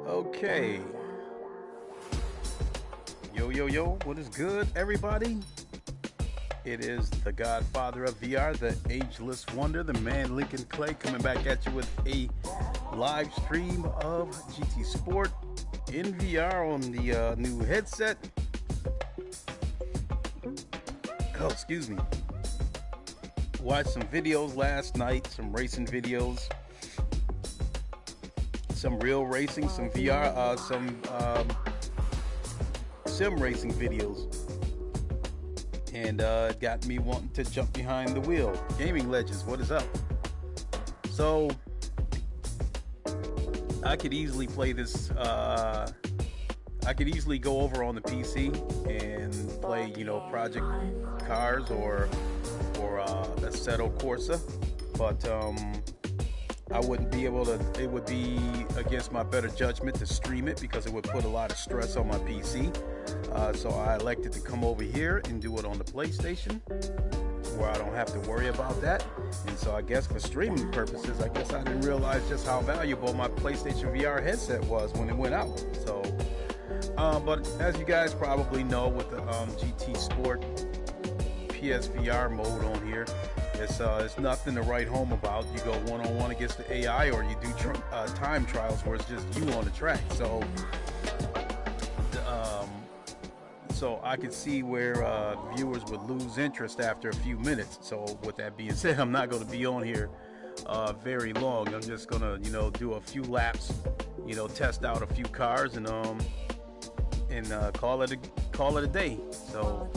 Okay. Yo, what is good, everybody? It is the godfather of VR, the ageless wonder, the man Lincoln Clay, coming back at you with a live stream of GT Sport in VR on the new headset. Oh, excuse me. Watched some videos last night, some racing videos, some real racing, some VR, some sim racing videos, and it got me wanting to jump behind the wheel. Gaming Legends, what is up? So I could easily play this. I could easily go over on the PC and play, Project Cars or Assetto Corsa, but I wouldn't be able to. It would be against my better judgment to stream it because it would put a lot of stress on my PC. So I elected to come over here and do it on the PlayStation, where I don't have to worry about that. And so I guess for streaming purposes, I guess I didn't realize just how valuable my PlayStation VR headset was when it went out. So, but as you guys probably know, with the GT Sport PSVR mode on here, it's nothing to write home about. You go one-on-one against the AI, or you do time trials where it's just you on the track. So I could see where viewers would lose interest after a few minutes. So with that being said, I'm not going to be on here very long. I'm just going to, do a few laps, test out a few cars, and call it a day. So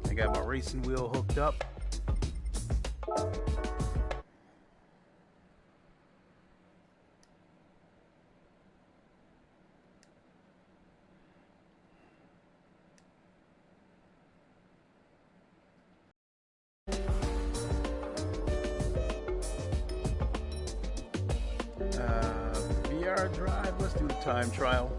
I got my racing wheel hooked up. VR drive, let's do the time trial.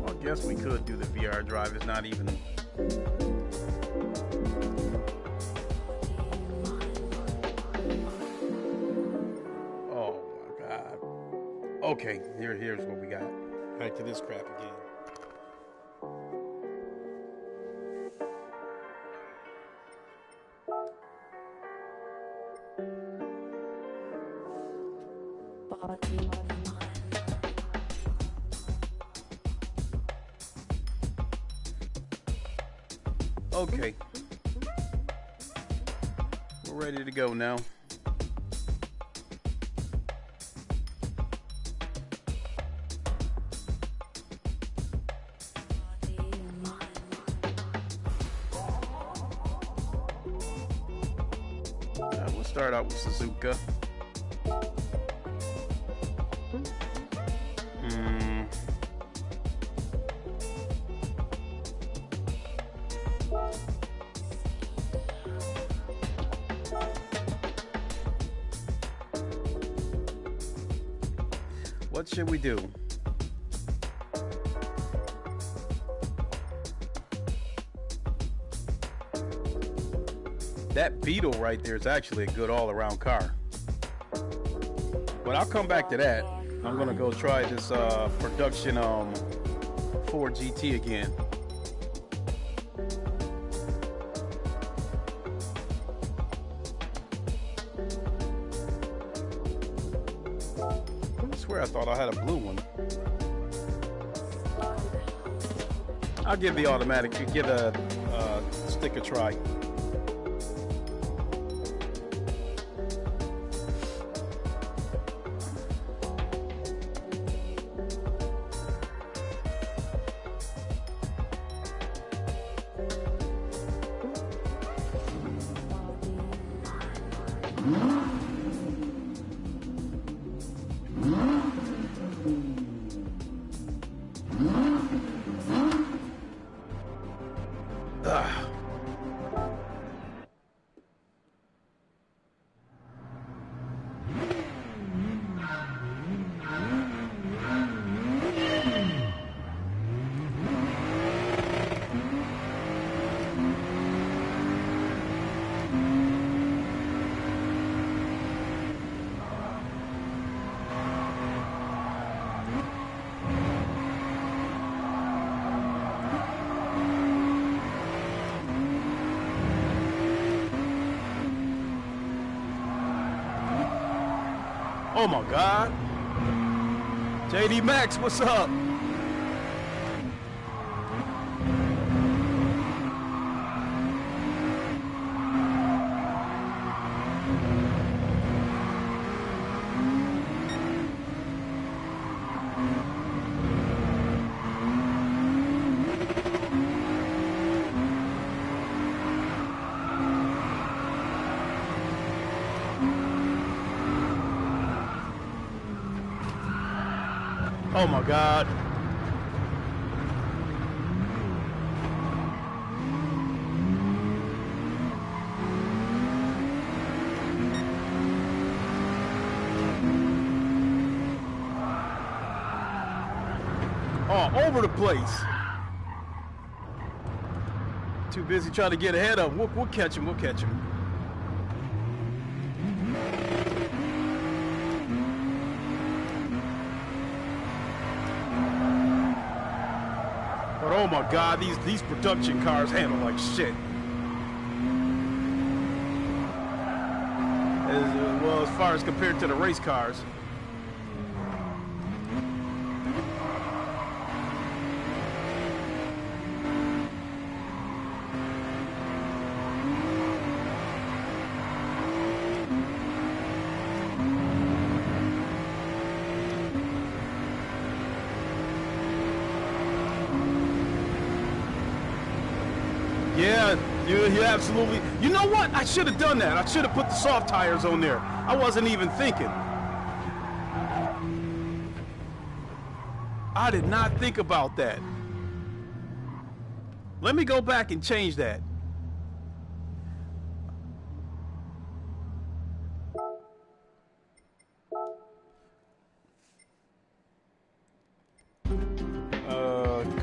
Well, I guess we could do the VR drive. It's not even... Oh my God. Okay, here's what we got. Back to this crap again. Okay, we're ready to go now. We'll start out with Suzuka. What should we do? That Beetle right there is actually a good all-around car. But I'll come back to that. I'm gonna go try this production Ford GT again. I thought I had a blue one. I'll give the automatic, give a stick a try. Oh my God. JD Max, what's up? Oh my God. All over the place. Too busy trying to get ahead of him. We'll catch him. We'll catch him. But oh my God, these production cars handle like shit. Well, as far as compared to the race cars. Yeah, you absolutely. You know what? I should have done that. I should have put the soft tires on there. I wasn't even thinking. I did not think about that. Let me go back and change that.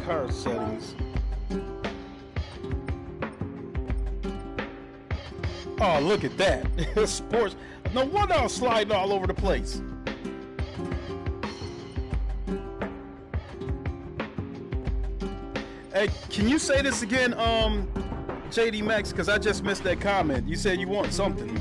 Car settings. Oh, look at that. Sports. No wonder I was sliding all over the place. Hey, can you say this again, JD Max? Because I just missed that comment. You said you want something.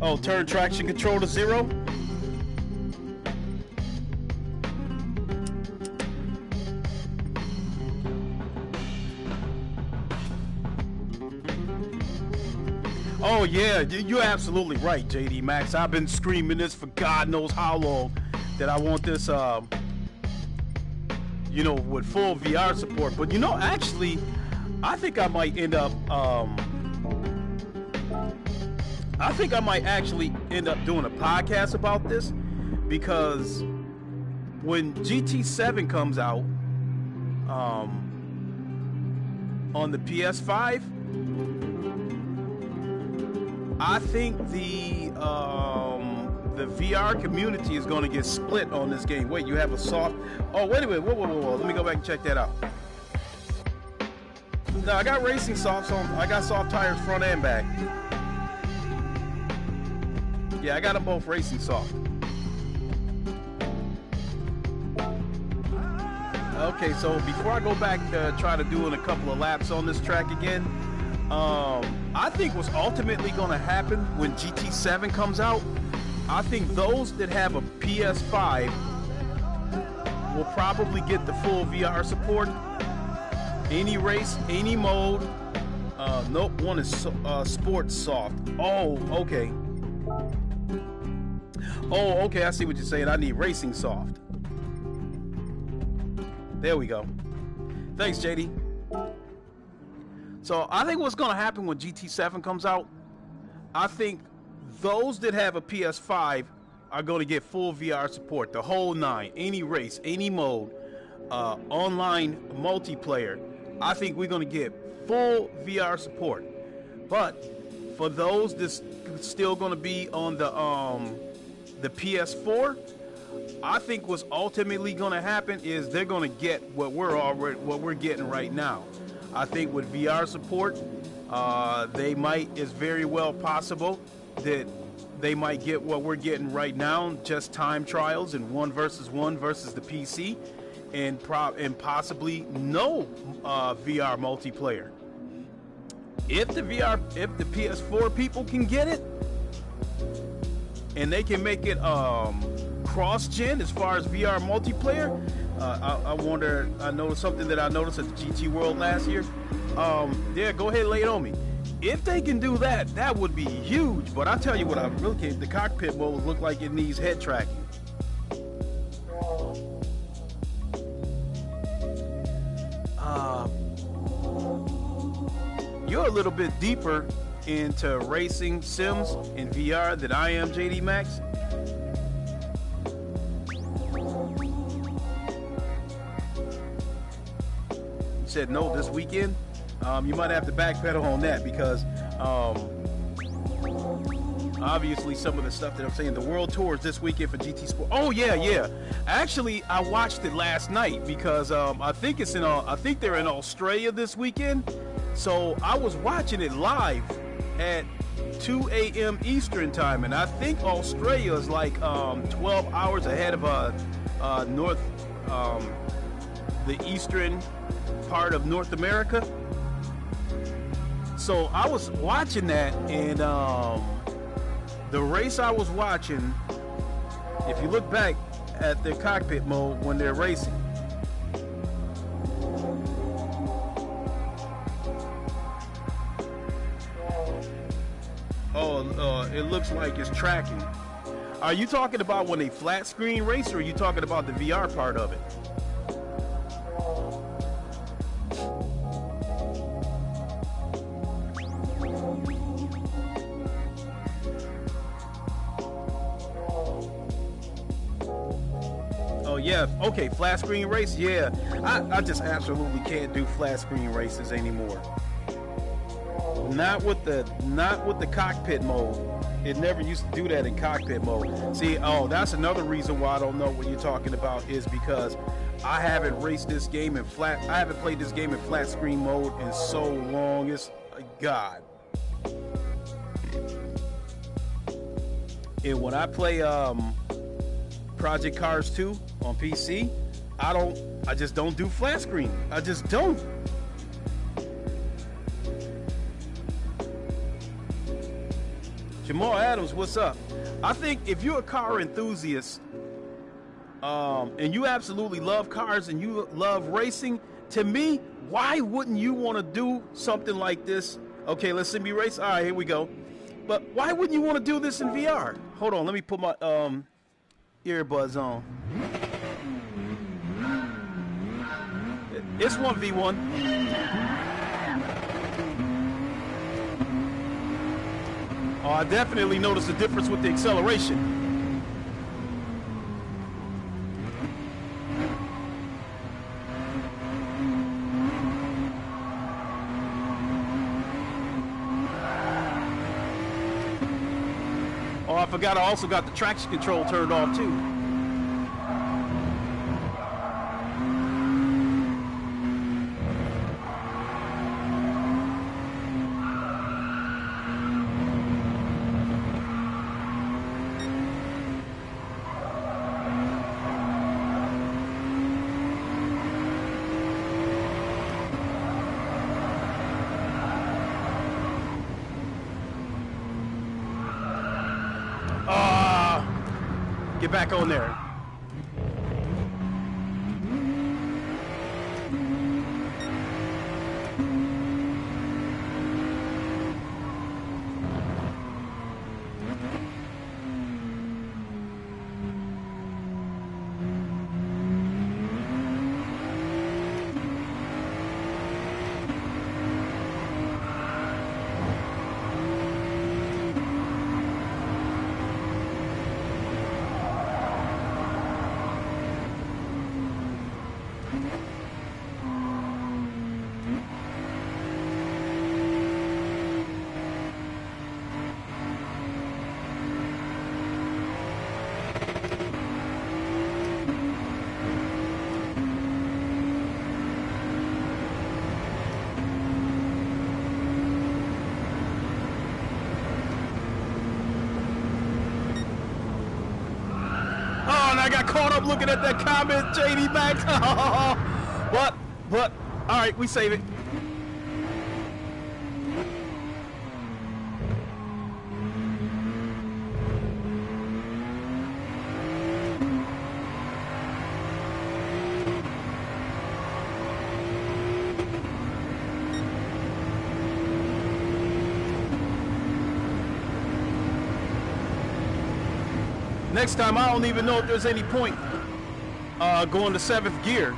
Oh, turn traction control to 0? Oh yeah, you're absolutely right, JD Max. I've been screaming this for God knows how long, that I want this, you know, with full VR support. But you know, actually, I think I might end up, doing a podcast about this, because when GT7 comes out, on the PS5, I think the VR community is going to get split on this game. Wait, you have a soft... Oh, wait a minute. Whoa. Let me go back and check that out. No, I got racing softs on. I got soft tires front and back. Yeah, I got them both racing soft. Okay, so before I go back to try to doing a couple of laps on this track again, I think what's ultimately going to happen when GT7 comes out, I think those that have a PS5 will probably get the full VR support. Any race, any mode. Nope, one is sports soft. Oh, okay. Oh, okay, I see what you're saying. I need racing soft. There we go. Thanks, JD. So I think what's going to happen when GT7 comes out, I think those that have a PS5 are going to get full VR support, the whole nine, any race, any mode, online multiplayer. I think we're going to get full VR support. But for those that's still going to be on the PS4, I think what's ultimately going to happen is they're going to get what we're getting right now. I think with VR support, it's very well possible that they might get what we're getting right now, just time trials and 1 versus 1 versus the PC. and possibly no VR multiplayer. If the PS4 people can get it, and they can make it cross-gen as far as VR multiplayer, I wonder. I noticed something that I noticed at the GT World last year. Yeah, go ahead, lay it on me. If they can do that, that would be huge. But I tell you what, I really can't. The cockpit mode look like it needs head tracking. You're a little bit deeper into racing sims in VR than I am, JD Max. You said no this weekend. You might have to backpedal on that because obviously some of the stuff that I'm saying, the world tours this weekend for GT Sport. Oh yeah. Actually, I watched it last night because I think they're in Australia this weekend. So I was watching it live at 2 a.m. Eastern time, and I think Australia is like 12 hours ahead of the eastern part of North America. So I was watching that, and the race I was watching, if you look back at the cockpit mode when they're racing, it looks like it's tracking. Are you talking about when they flat screen race, or are you talking about the VR part of it? Oh yeah, okay, flat screen race. Yeah, I just absolutely can't do flat screen races anymore. Not with the cockpit mode. It never used to do that in cockpit mode. See, that's another reason why I don't know what you're talking about, is because I haven't raced this game in flat. I haven't played this game in flat screen mode in so long. It's God. And when I play Project Cars 2 on PC, I just don't do flat screen. I just don't. Jamal Adams, what's up? I think if you're a car enthusiast, and you absolutely love cars and you love racing, to me, why wouldn't you want to do something like this? Okay, let's see me race. All right, here we go. But why wouldn't you want to do this in VR? Hold on, let me put my earbuds on. It's 1v1. Oh, I definitely noticed a difference with the acceleration. Oh, I forgot I also got the traction control turned off too. Get back on there. I got caught up looking at that comment, JD Max. But, all right, we save it. Next time, I don't even know if there's any point going to 7th gear.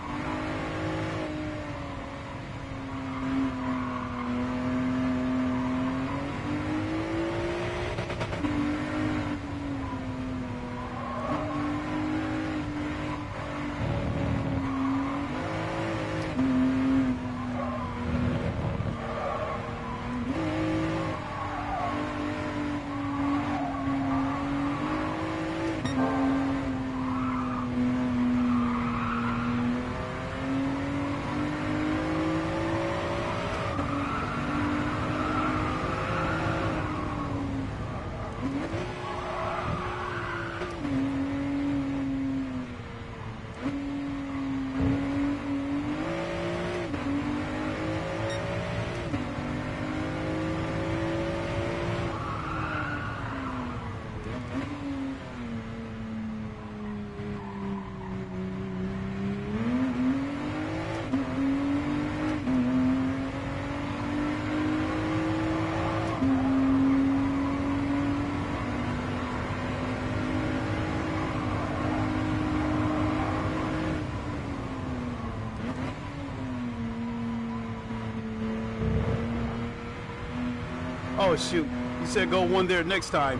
Oh shoot, you said go one there next time.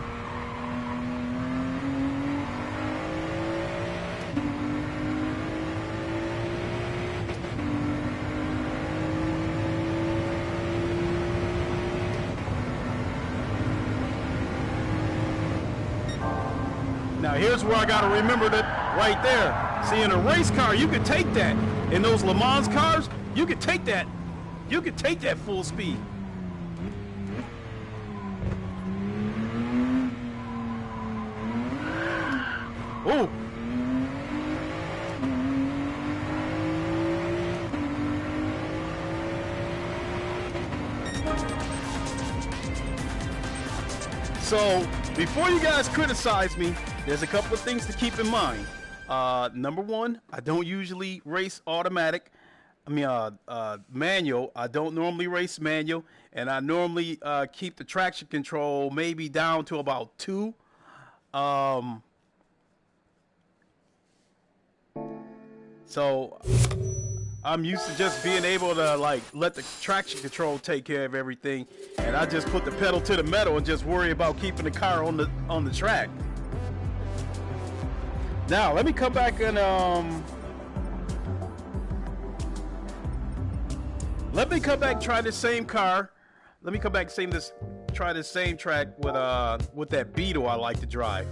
Now here's where I gotta remember that right there. See, in a race car, you could take that. In those Le Mans cars, you could take that. You could take that full speed. Oh. So, before you guys criticize me, there's a couple of things to keep in mind. Number one, I don't usually race automatic. Manual. I don't normally race manual, and I normally keep the traction control maybe down to about 2. So I'm used to just being able to like let the traction control take care of everything, and I just put the pedal to the metal and just worry about keeping the car on the track. Now let me come back and try this same car. Let me come back and try this same track with that Beetle I like to drive.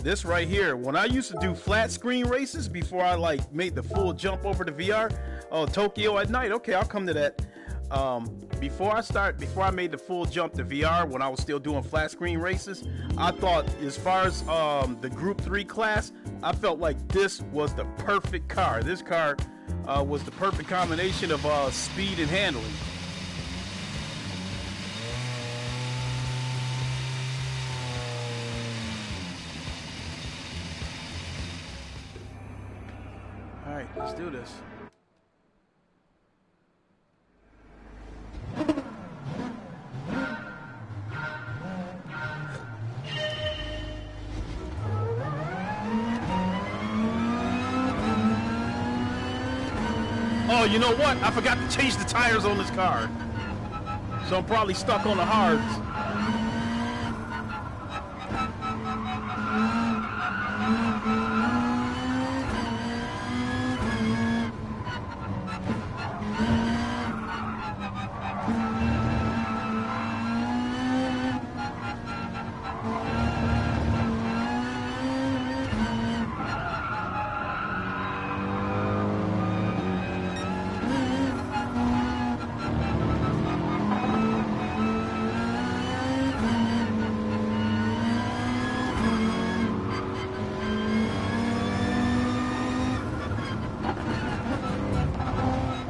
This right here, when I used to do flat screen races before I like made the full jump over to VR, oh, Tokyo at night, okay, I'll come to that. Before I made the full jump to VR, when I was still doing flat screen races, I thought as far as the Group 3 class, I felt like this was the perfect car. This car was the perfect combination of speed and handling. All right, let's do this. Oh, you know what? I forgot to change the tires on this car. So I'm probably stuck on the hards.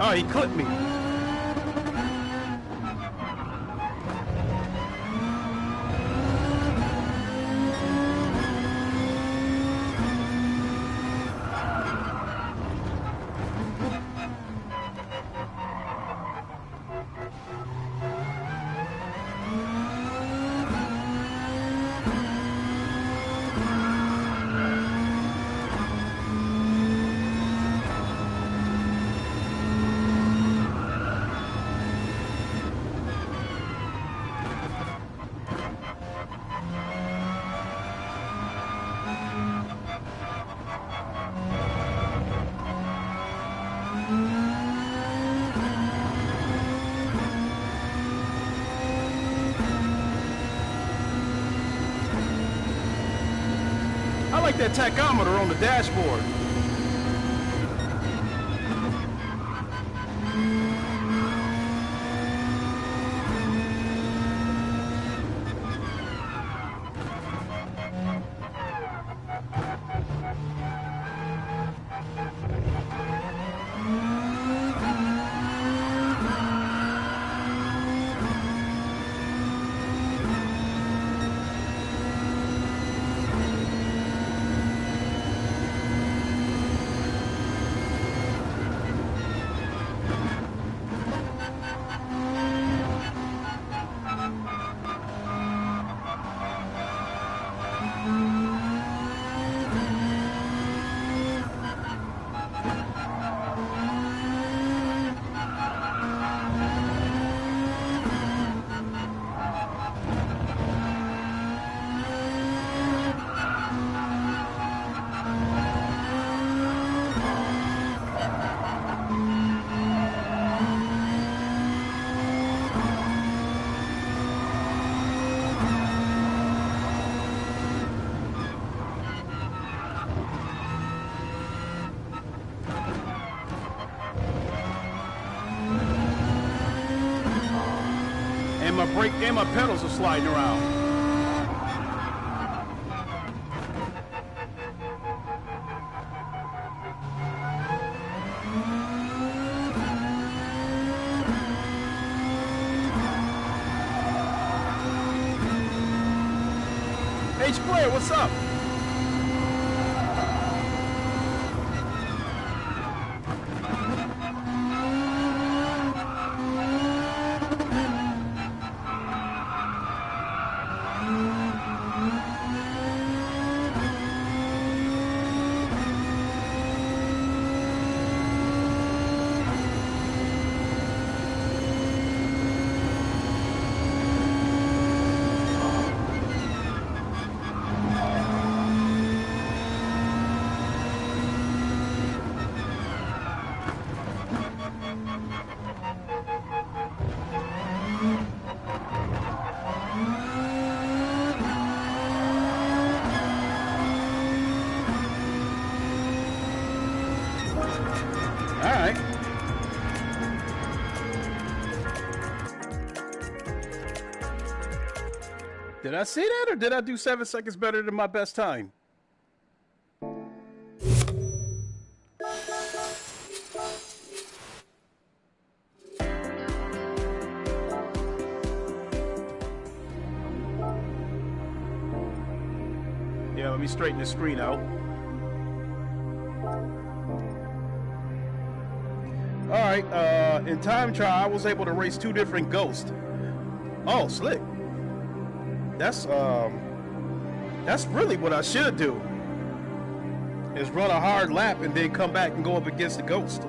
Oh, he clipped me. I like that tachometer on the dashboard. And my brake and my pedals are sliding around. H-Player, what's up? Alright. Did I say that, or did I do 7 seconds better than my best time? Yeah, let me straighten the screen out. Alright, in time trial, I was able to race 2 different ghosts. Oh, slick. That's really what I should do. Is run a hard lap and then come back and go up against the ghost.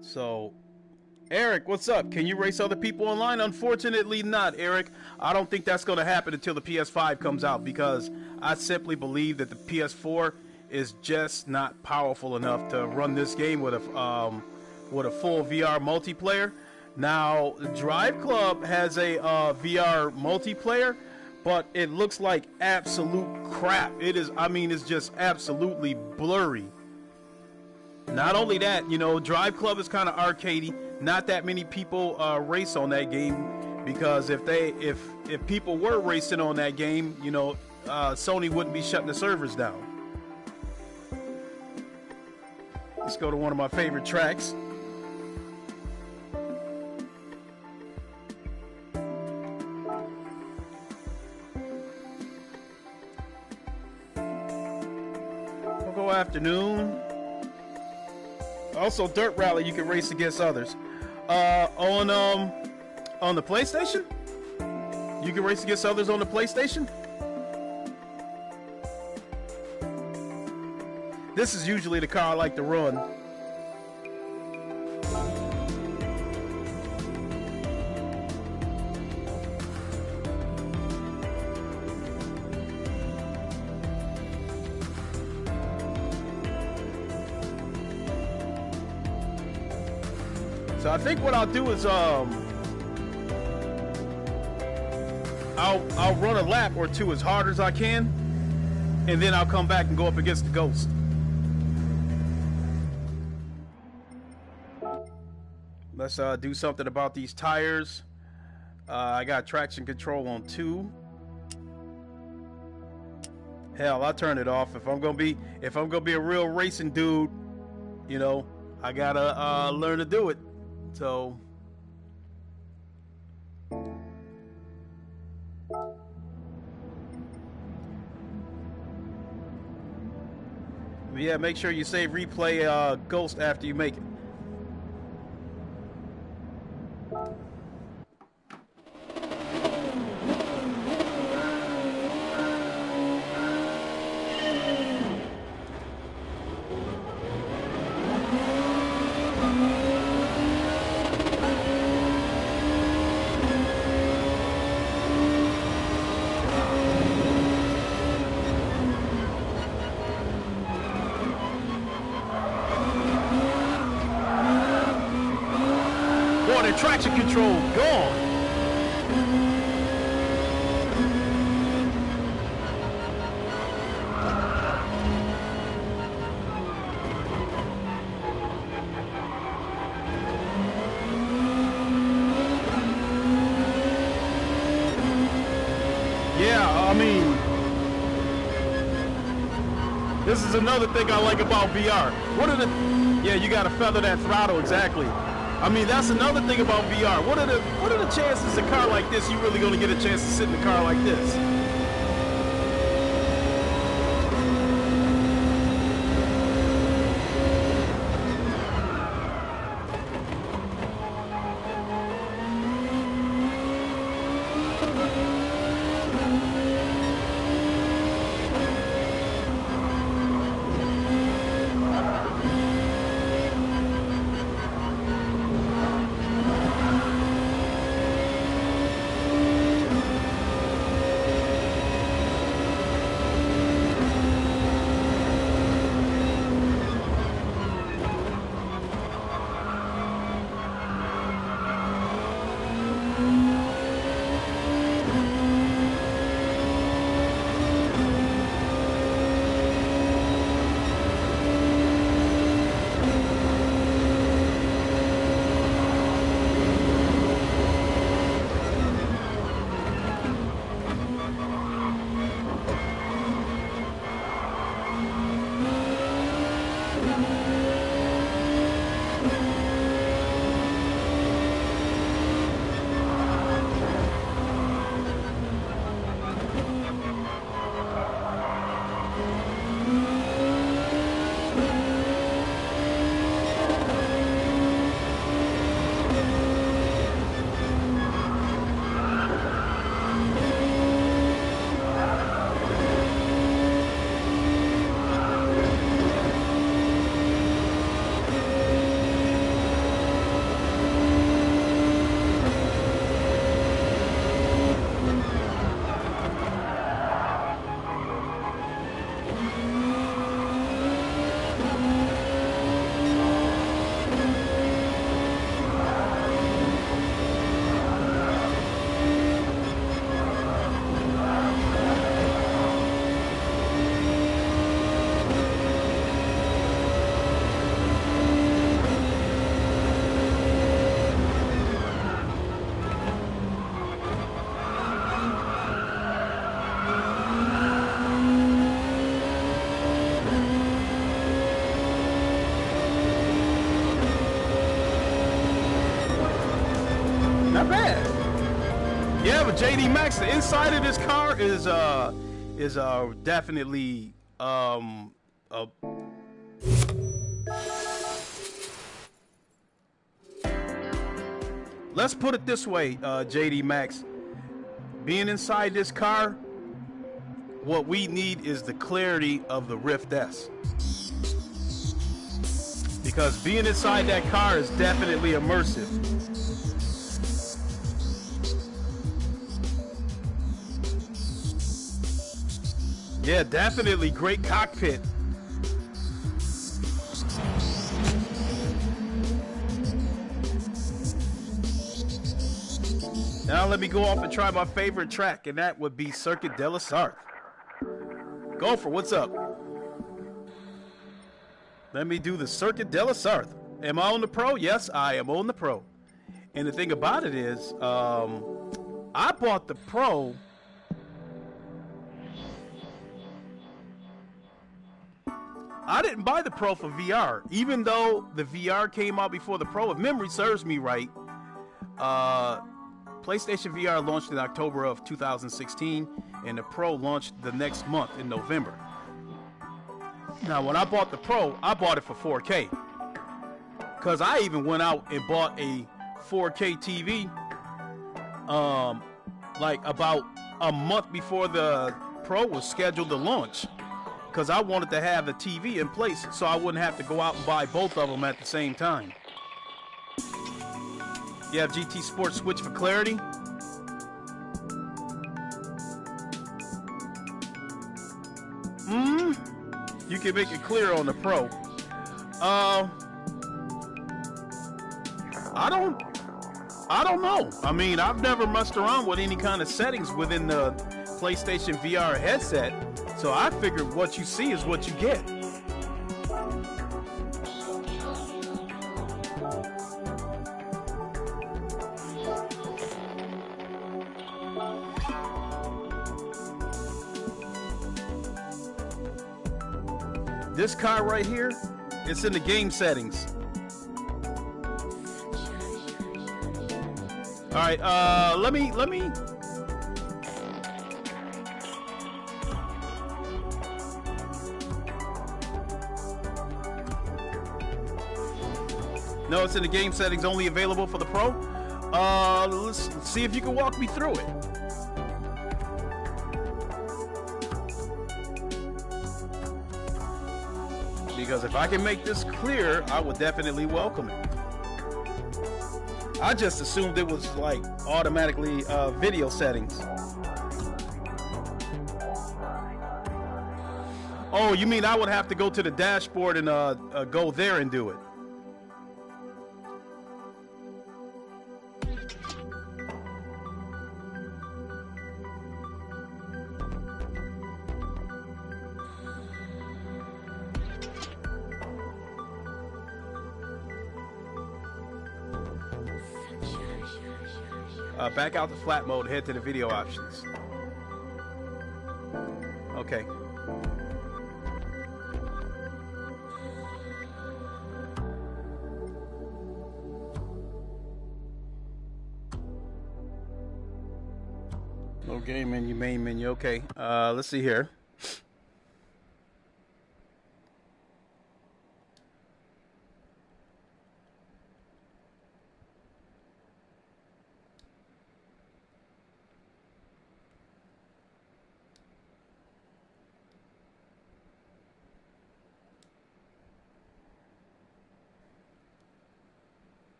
So, Eric, what's up? Can you race other people online? Unfortunately not, Eric. I don't think that's going to happen until the PS5 comes out, because I simply believe that the PS4 is just not powerful enough to run this game with a full VR multiplayer. Now, Drive Club has a VR multiplayer, but it looks like absolute crap. It is, I mean, it's just absolutely blurry. Not only that, you know, Drive Club is kind of arcadey. Not that many people race on that game, because if people were racing on that game, you know, Sony wouldn't be shutting the servers down. Let's go to one of my favorite tracks. We'll go afternoon. Also, Dirt Rally, you can race against others. On the PlayStation, you can race against others on the PlayStation. This is usually the car I like to run. So I think what I'll do is I'll run a lap or two as hard as I can, and then I'll come back and go up against the Ghost. Let's do something about these tires. I got traction control on 2. Hell, I'll turn it off if I'm gonna be a real racing dude. You know, I gotta learn to do it. So yeah, make sure you save replay Ghost after you make it. Traction control gone. Yeah, I mean, this is another thing I like about VR. Yeah, you gotta feather that throttle exactly. I mean, that's another thing about VR. What are the chances a car like this, you really gonna get a chance to sit in a car like this? for JD Max, the inside of this car is definitely let's put it this way, JD Max. Being inside this car, what we need is the clarity of the Rift S. Because being inside that car is definitely immersive. Yeah, definitely great cockpit. Now let me go off and try my favorite track, and that would be Circuit de la Sarthe. Gopher, what's up? Let me do the Circuit de la Sarthe. Am I on the Pro? Yes, I am on the Pro. And the thing about it is, I bought the Pro. I didn't buy the Pro for VR, even though the VR came out before the Pro. If memory serves me right, PlayStation VR launched in October of 2016, and the Pro launched the next month in November. Now, when I bought the Pro, I bought it for 4K. Because I even went out and bought a 4K TV like about a month before the Pro was scheduled to launch. Because I wanted to have the TV in place so I wouldn't have to go out and buy both of them at the same time. You have GT Sports Switch for clarity. You can make it clear on the Pro. I don't know. I mean, I've never messed around with any kind of settings within the PlayStation VR headset, so I figured what you see is what you get. This car right here, it's in the game settings. All right, let me. No, it's in the game settings, only available for the Pro. Let's see if you can walk me through it. Because if I can make this clear, I would definitely welcome it. I just assumed it was like automatically video settings. Oh, you mean I would have to go to the dashboard and go there and do it? Back out to flat mode, head to the video options. Okay. No game menu, main menu. Okay. Let's see here.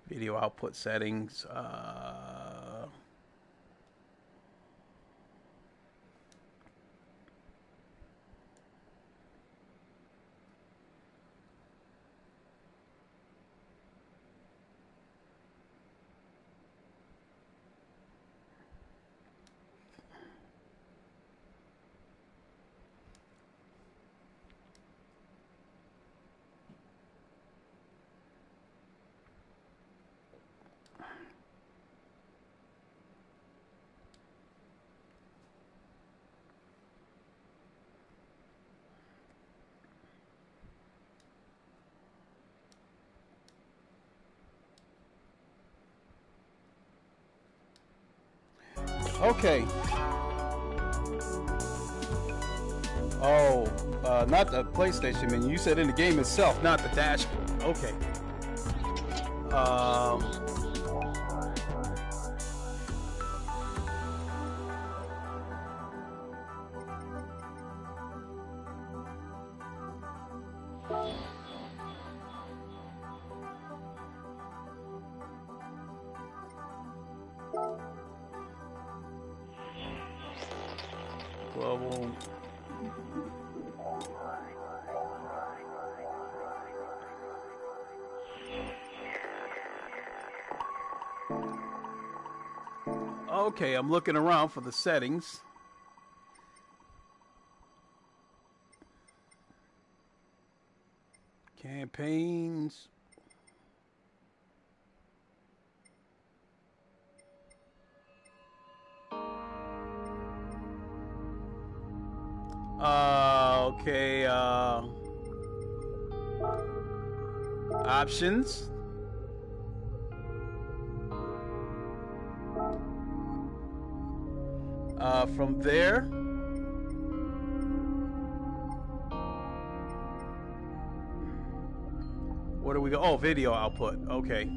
Video output settings. Okay. Oh, not the PlayStation menu. You said in the game itself, not the dashboard. Okay. Global. Okay, I'm looking around for the settings. Campaigns. Okay, options. From there, where do we go? Oh, video output. Okay.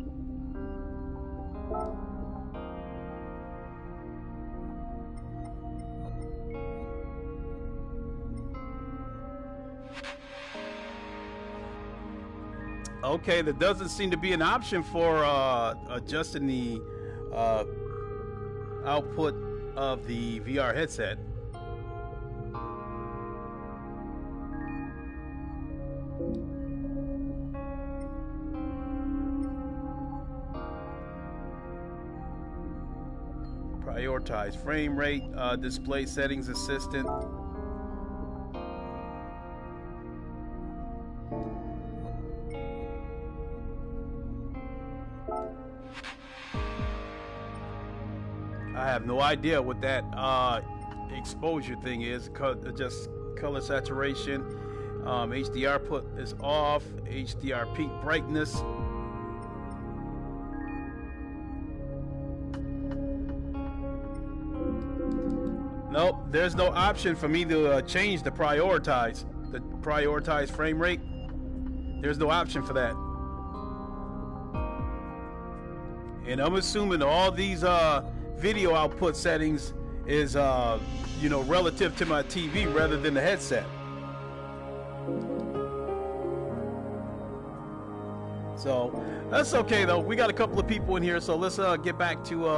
Okay, there doesn't seem to be an option for adjusting the output of the VR headset. Prioritize frame rate, display settings assistant. I have no idea what that exposure thing is. Just color saturation. HDR put is off. HDR peak brightness. Nope, there's no option for me to change the prioritize frame rate. There's no option for that. And I'm assuming all these video output settings is relative to my TV rather than the headset. So that's okay though. We got a couple of people in here, so let's get back to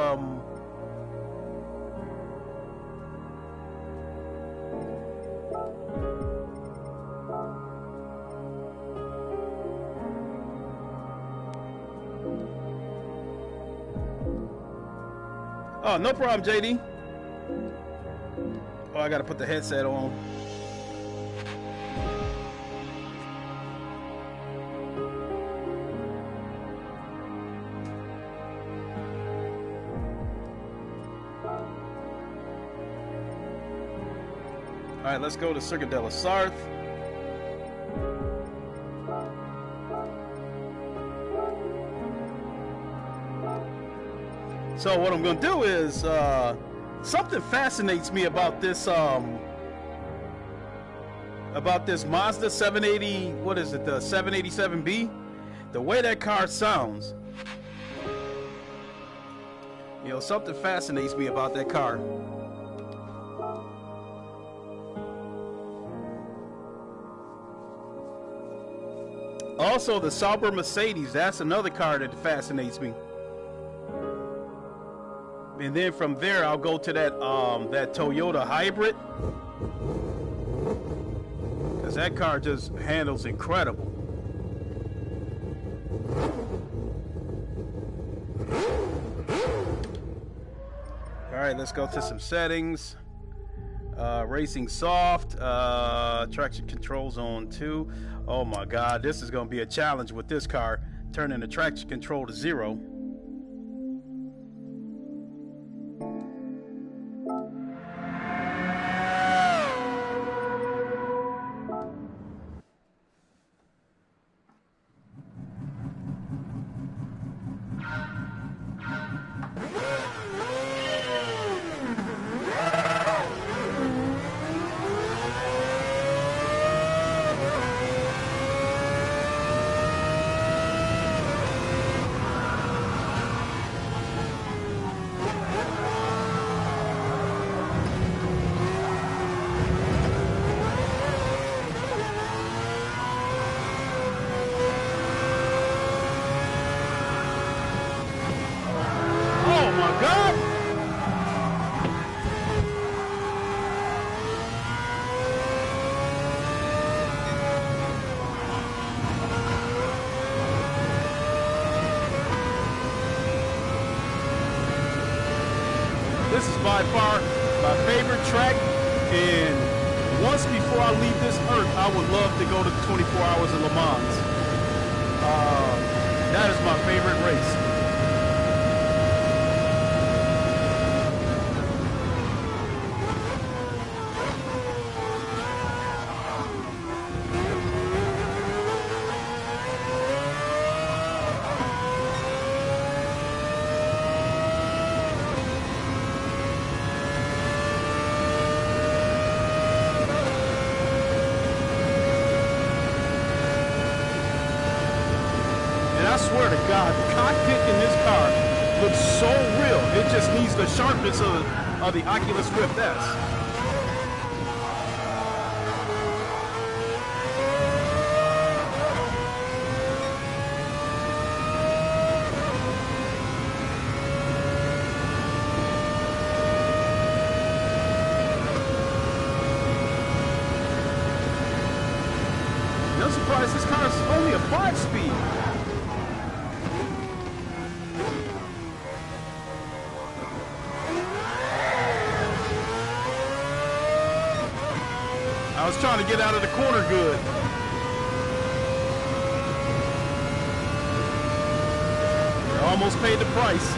Oh, no problem, JD. Oh, I gotta put the headset on. All right, let's go to Circuit de la Sarthe. So what I'm going to do is something fascinates me about this Mazda 780. What is it? The 787B. The way that car sounds. Something fascinates me about that car. Also, the Sauber Mercedes. That's another car that fascinates me. And then from there, I'll go to that Toyota hybrid, because that car just handles incredible. All right, let's go to some settings. Racing soft, traction controls on 2. Oh my God, this is going to be a challenge with this car, turning the traction control to 0. This is by far my favorite track, and once before I leave this earth, I would love to go to 24 Hours of Le Mans. That is my favorite race. I swear to God, the cockpit in this car looks so real. It just needs the sharpness of the Oculus Rift S. No surprise, this car is only a 5-speed. I was trying to get out of the corner good. I almost paid the price.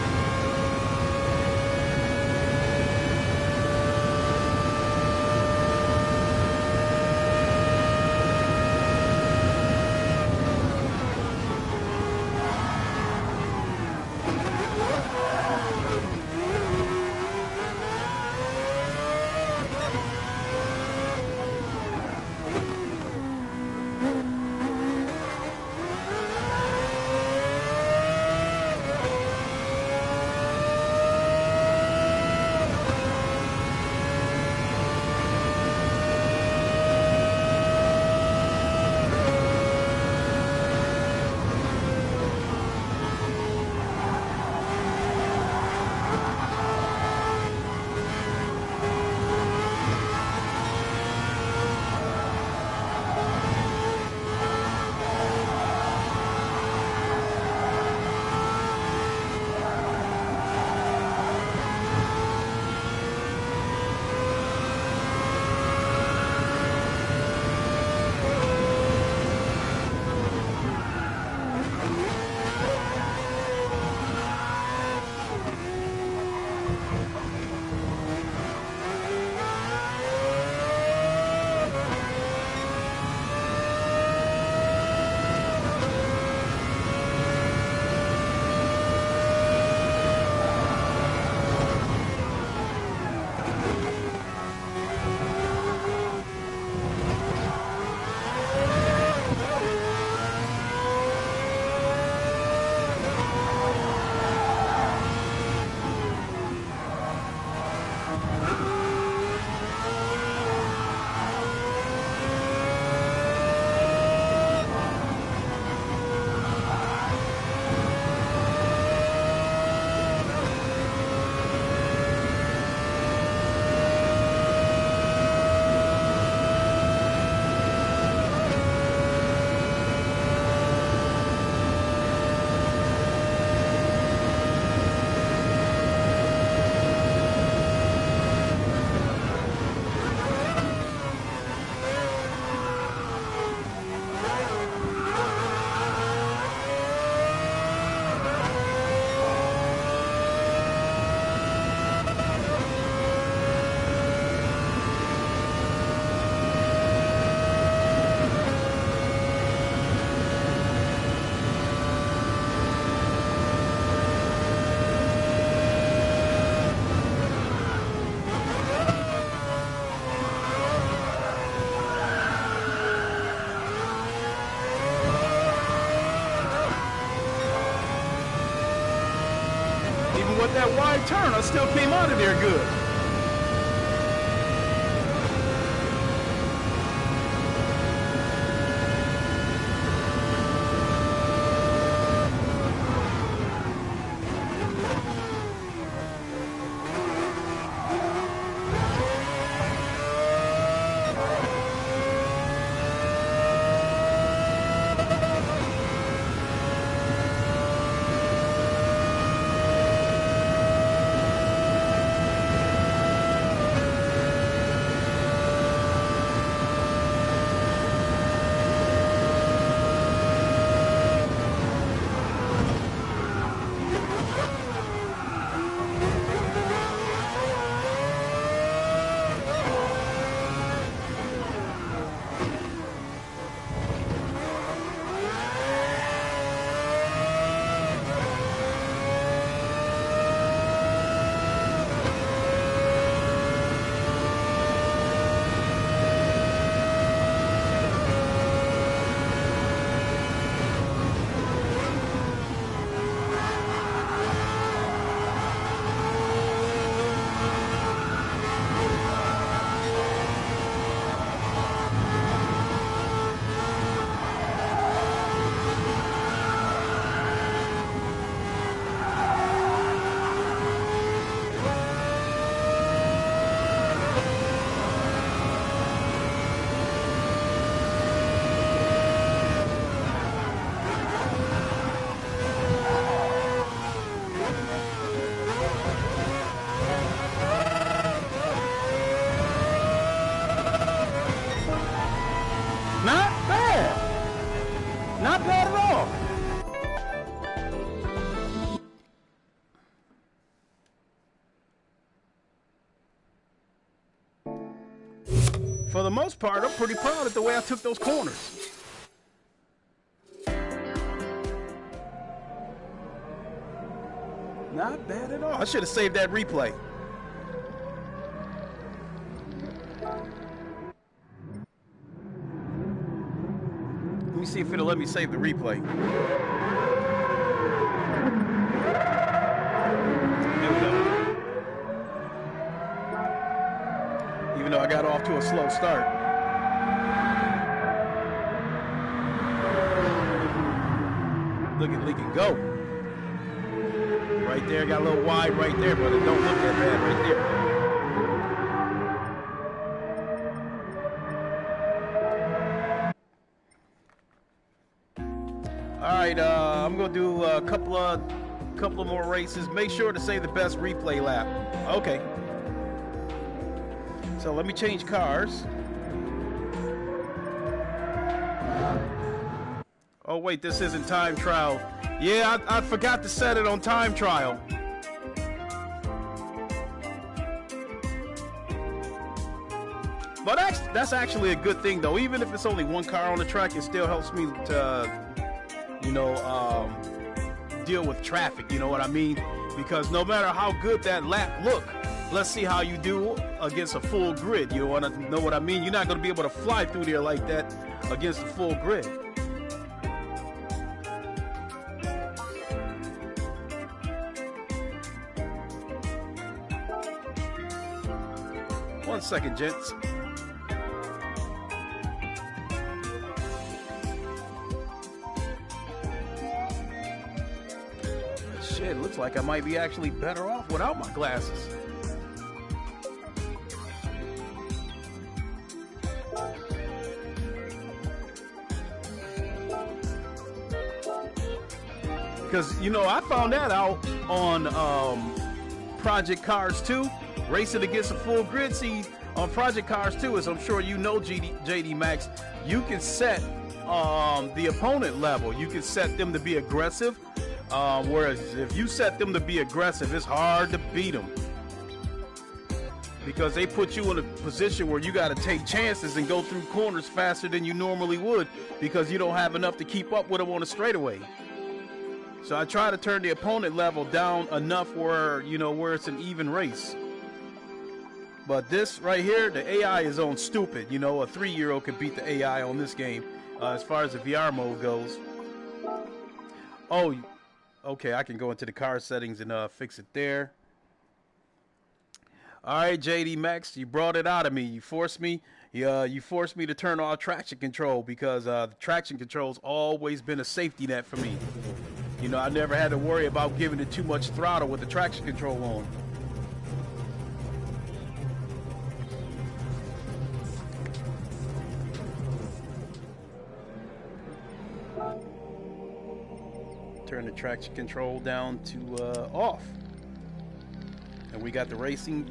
With that wide turn, I still came out of there good. for the most part, I'm pretty proud of the way I took those corners. Not bad at all. I should have saved that replay. Let me see if it'll let me save the replay. There we go. Even though I got off to a slow start. Look at Lincoln go. Right there, got a little wide right there, brother. Don't look that bad right there. All right, I'm gonna do a couple of more races. Make sure to say the best replay lap. Okay. So let me change cars. Oh wait, this isn't time trial. Yeah, I forgot to set it on time trial. But that's actually a good thing, though. Even if it's only one car on the track, it still helps me to, you know, deal with traffic. You know what I mean? Because no matter how good that lap look, let's see how you do against a full grid. You want to know what I mean? You're not going to be able to fly through there like that against a full grid. One second, gents. Shit, looks like I might be actually better off without my glasses. Because, you know, I found that out on Project Cars 2. Racing against a full grid. See, on Project Cars 2, as I'm sure you know, JD Max, you can set the opponent level. You can set them to be aggressive. Whereas if you set them to be aggressive, it's hard to beat them. Because they put you in a position where you got to take chances and go through corners faster than you normally would because you don't have enough to keep up with them on a straightaway. So I try to turn the opponent level down enough where, you know, where it's an even race. But this right here, the AI is on stupid. You know, a 3-year-old could beat the AI on this game as far as the VR mode goes. Oh, okay, I can go into the car settings and fix it there. All right, JD Max, you brought it out of me. You forced me. You forced me to turn off traction control because the traction control's always been a safety net for me. You know, I never had to worry about giving it too much throttle with the traction control on. Turn the traction control down to off, and we got the racing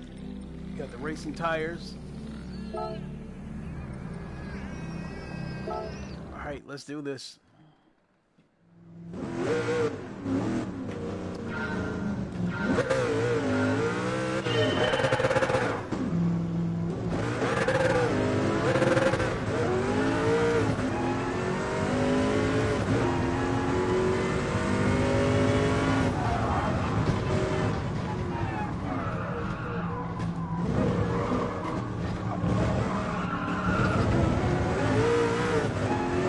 tires. All right, let's do this.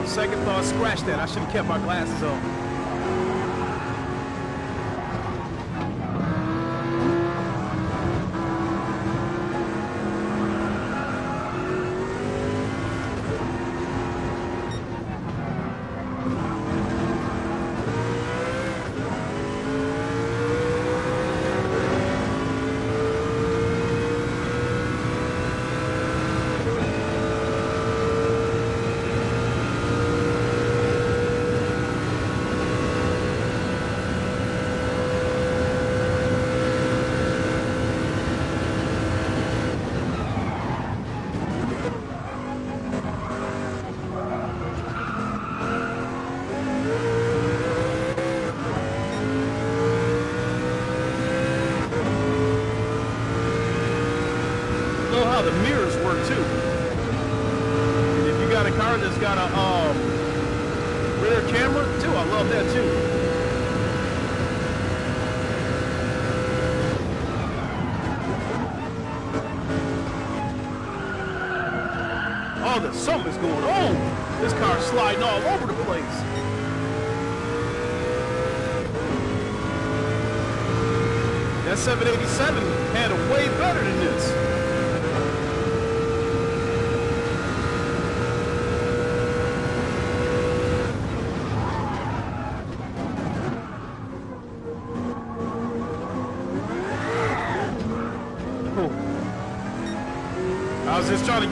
Second thought, scratch that. I should have kept my glasses on. The mirrors work too. got a car that's got a rear camera too. I love that too. Oh, there's something's going on. This car's sliding all over the place. That 787 had it way better than this. I was just trying to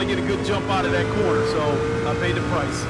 get a good jump out of that corner, so I paid the price.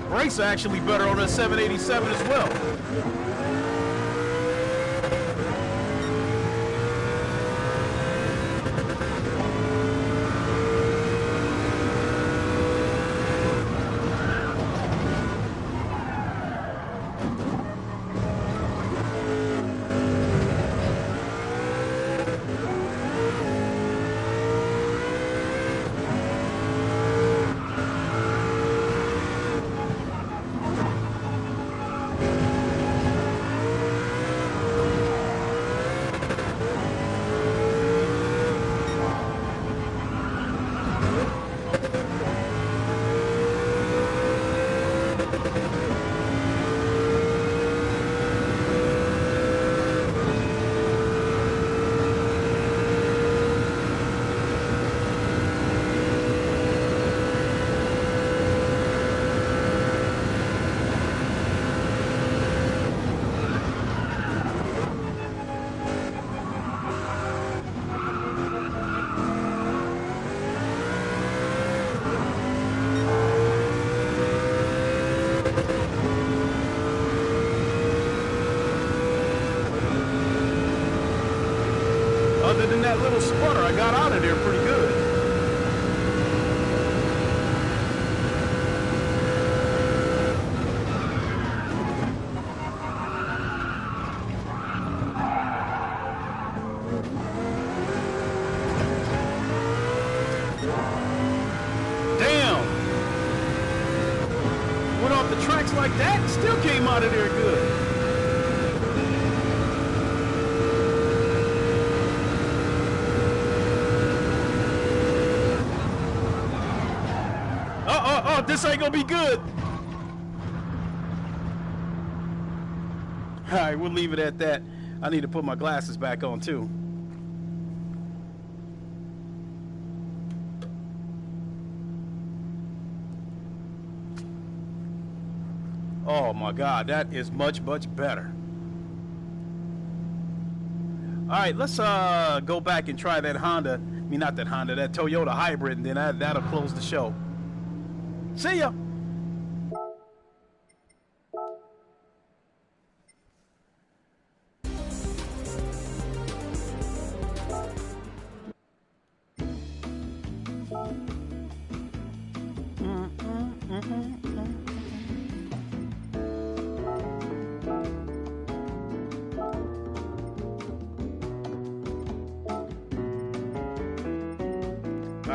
Brakes are actually better on a 787 as well. Other than that little sputter, I got out of there pretty good. Damn! Went off the tracks like that and still came out of there good. This ain't gonna be good. All right, we'll leave it at that. I need to put my glasses back on too. Oh my God, that is much, much better. All right, let's go back and try that Honda. I mean, not that Honda, that Toyota hybrid, and then that'll close the show. See ya.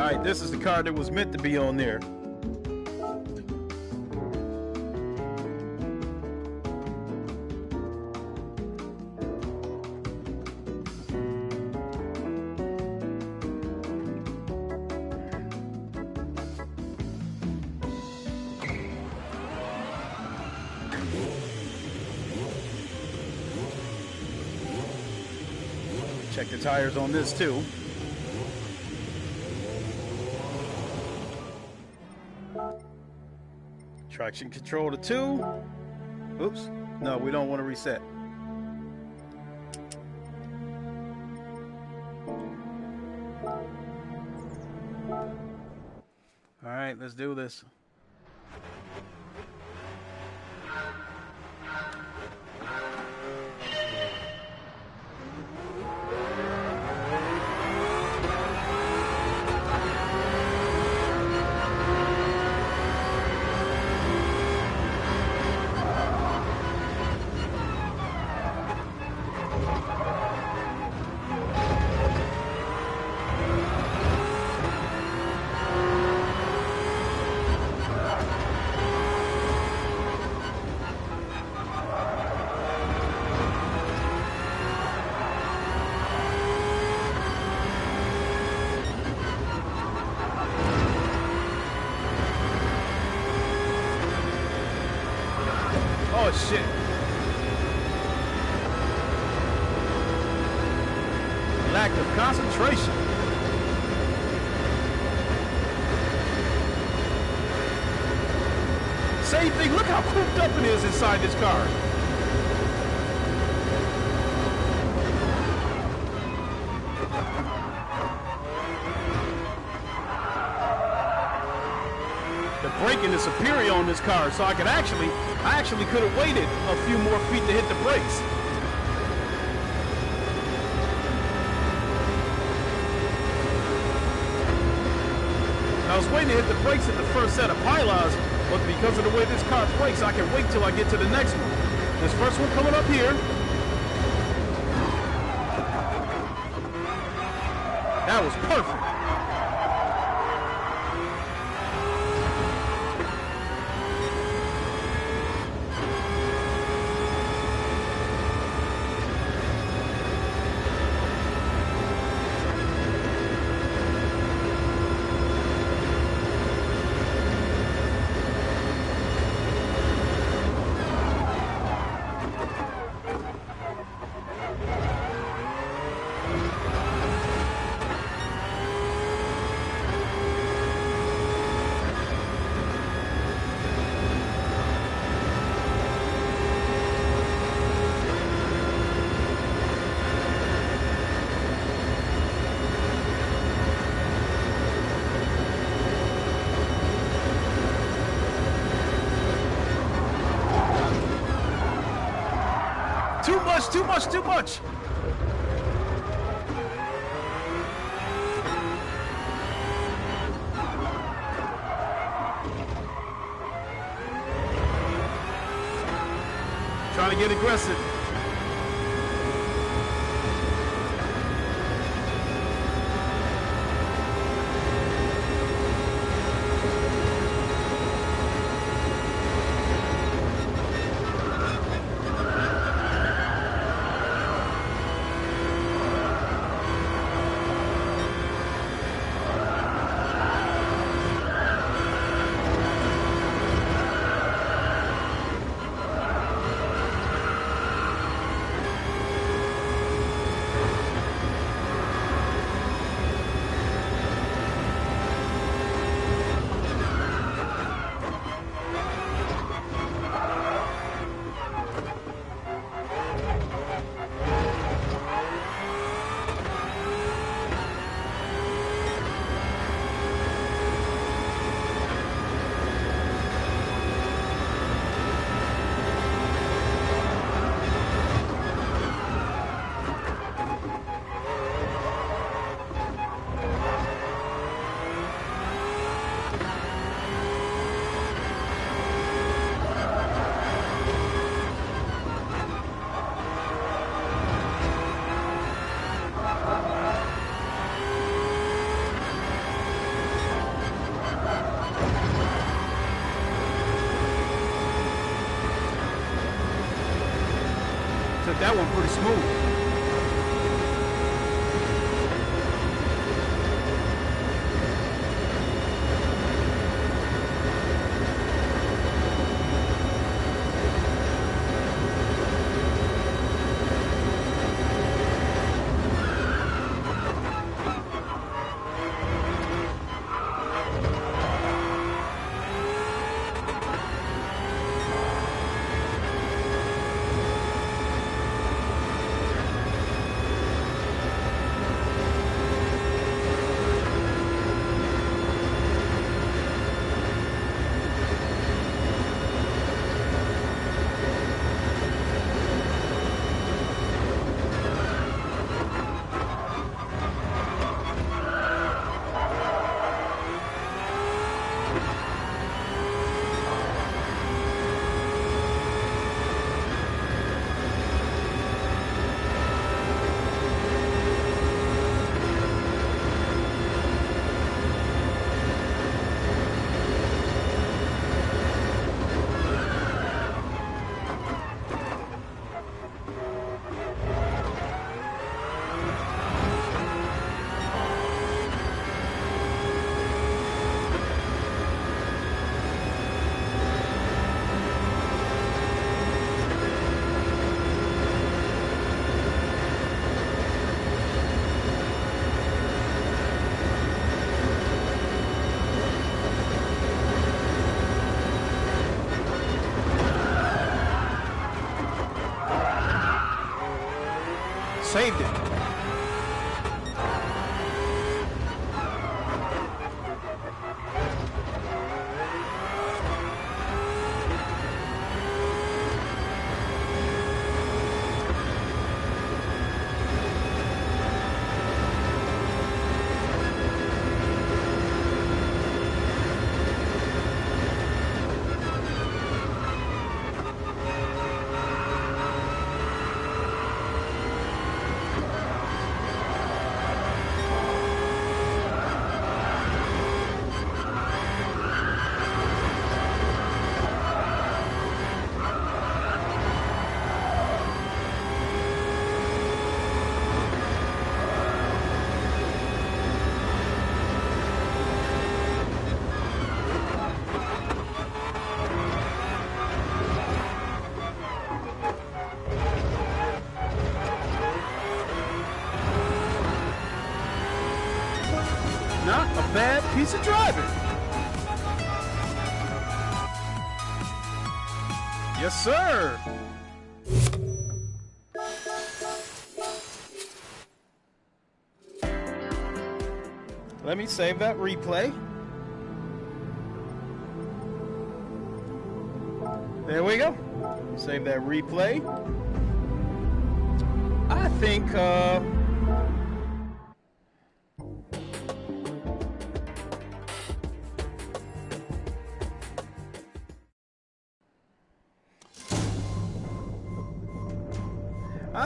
Alright, this is the car that was meant to be on there. Check the tires on this too. Traction control to 2. Oops. No, we don't want to reset. All right, let's do this. Oh shit. Lack of concentration. Same thing, look how cooped up it is inside this car. The braking is superior on this car, so I actually could have waited a few more feet to hit the brakes. I was waiting to hit the brakes at the first set of pylons, but because of the way this car brakes, I can wait till I get to the next one. This first one coming up here. That was perfect. Too much. Trying to get aggressive. that one pretty smooth. Saved it. Not a bad piece of driving. Yes, sir. Let me save that replay. There we go. Save that replay. I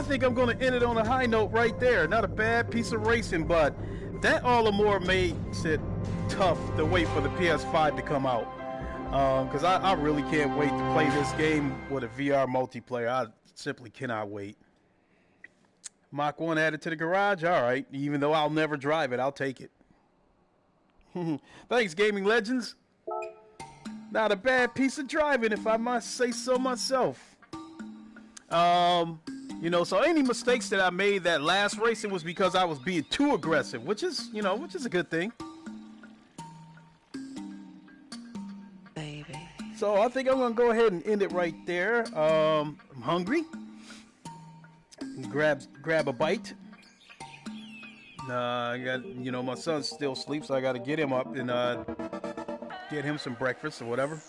think I'm going to end it on a high note right there. Not a bad piece of racing, but that all the more makes it tough to wait for the PS5 to come out. Because I really can't wait to play this game with a VR multiplayer. I simply cannot wait. Mach 1 added to the garage? All right. Even though I'll never drive it, I'll take it. Thanks, Gaming Legends. Not a bad piece of driving, if I must say so myself. You know, so any mistakes that I made that last race, it was because I was being too aggressive, which is, you know, which is a good thing. Baby. So I think I'm going to go ahead and end it right there. I'm hungry. Grab a bite. I got, you know, my son still asleep, so I got to get him up and get him some breakfast or whatever.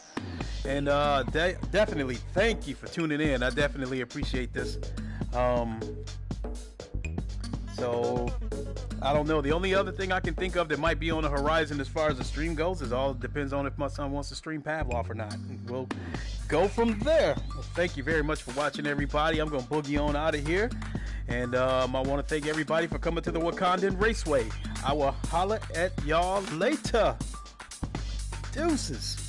And definitely thank you for tuning in. I definitely appreciate this. So I don't know. The only other thing I can think of that might be on the horizon as far as the stream goes is all depends on if my son wants to stream Pavlov or not. We'll go from there. Well, thank you very much for watching, everybody. I'm going to boogie on out of here. And I want to thank everybody for coming to the Wakandan Raceway. I will holler at y'all later. Deuces.